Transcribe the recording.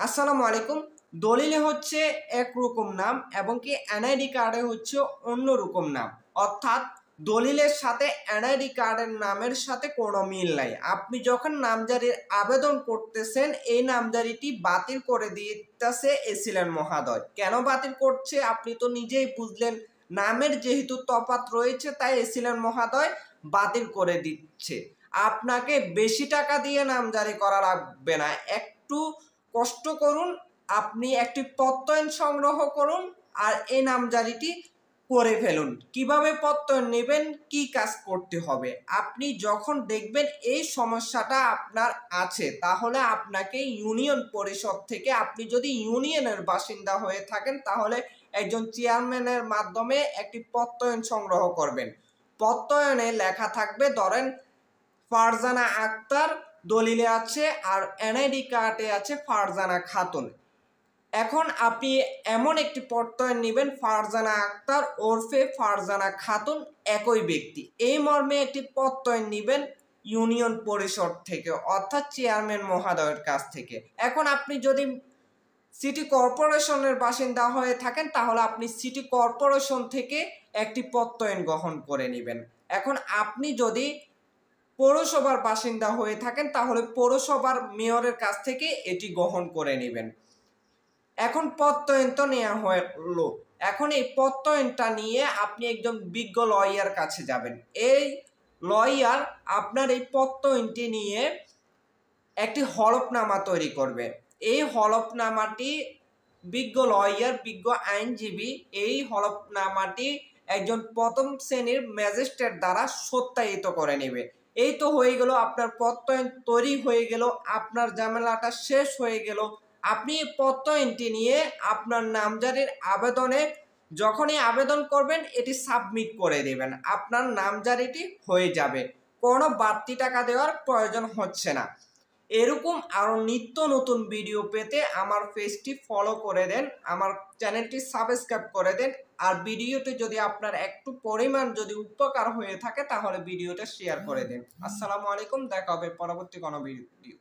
আসসালামু আলাইকুম। দলিলে হচ্ছে একরকম নাম এবং কি এনআইডি কার্ডে হচ্ছে অন্যরকম নাম, অর্থাৎ দলিলের সাথে এনআইডি কার্ডের নামের সাথে কোনো মিল নাই। আপনি যখন নামজারির আবেদন করতেছেন, এই নামজারিটি বাতিল করে দিতেছে এসিলেন মহোদয়। কেন বাতিল করছে আপনি তো নিজেই বুঝলেন, নামের যেহেতু তফাৎ রয়েছে তাই এসিলেন মহোদয় বাতিল করে দিচ্ছে। আপনাকে বেশি টাকা দিয়ে নামজারি করা লাগবে না, একটু কষ্ট করুন, আপনি একটি প্রত্যয়ন সংগ্রহ করুন আর এই নামজারিটি করে ফেলুন। কিভাবে প্রত্যয়ন নেবেন, কি কাজ করতে হবে, আপনি যখন দেখবেন এই সমস্যাটা আপনার আছে, তাহলে আপনাকে ইউনিয়ন পরিষদ থেকে, আপনি যদি ইউনিয়নের বাসিন্দা হয়ে থাকেন তাহলে একজন চেয়ারম্যানের মাধ্যমে একটি প্রত্যয়ন সংগ্রহ করবেন। প্রত্যয়নে লেখা থাকবে, ধরেন ফারজানা আক্তার দলিলে আছে আর এনআইডি কার্ডে আছে ফারজানা খাতুন। এখন আপনি এমন একটি প্রত্যয়ন নেবেন, ফারজানা আক্তার ওরফে ফারজানা খাতুন একই ব্যক্তি, এই মর্মে একটি প্রত্যয়ন নেবেন ইউনিয়ন পরিষদ থেকে, অর্থাৎ চেয়ারম্যান মহোদয়ের কাছ থেকে। এখন আপনি যদি সিটি কর্পোরেশনের বাসিন্দা হয়ে থাকেন তাহলে আপনি সিটি কর্পোরেশন থেকে একটি প্রত্যয়ন গ্রহণ করে নেবেন। এখন আপনি যদি পৌরসভার বাসিন্দা হয়ে থাকেন তাহলে পৌরসভার মেয়রের কাছ থেকে এটি গ্রহণ করে নেবেন। এখন প্রত্যয়ন তো নেওয়া হলো, এখন এই প্রত্যয়নটা নিয়ে আপনি একজন বিজ্ঞ লয়ার কাছে যাবেন। এই লয়ার আপনার এই প্রত্যয়নটি নিয়ে একটি হলফনামা তৈরি করবে। এই হলফনামাটি বিজ্ঞ লয়ার, বিজ্ঞ আইনজীবী এই হলফনামাটি একজন প্রথম শ্রেণীর ম্যাজিস্ট্রেট দ্বারা সত্যায়িত করে নেবে। এই তো হয়ে গেল, আপনার প্রত্যয়ন তৈরি হয়ে গেল, আপনার ঝামেলাটা শেষ হয়ে গেল। আপনি এই প্রত্যয়নটি নিয়ে আপনার নামজারির আবেদনে যখনই আবেদন করবেন এটি সাবমিট করে দেবেন, আপনার নামজারিটি হয়ে যাবে, কোনো বাড়তি টাকা দেওয়ার প্রয়োজন হচ্ছে না। এরকম আরও নিত্য নতুন ভিডিও পেতে আমার পেজটি ফলো করে দেন, আমার চ্যানেলটি সাবস্ক্রাইব করে দেন, আর ভিডিওটি যদি আপনার একটু পরিমাণ যদি উপকার হয়ে থাকে তাহলে ভিডিওটা শেয়ার করে দেন। আসসালামু আলাইকুম, দেখা হবে পরবর্তী কোনো ভিডিও।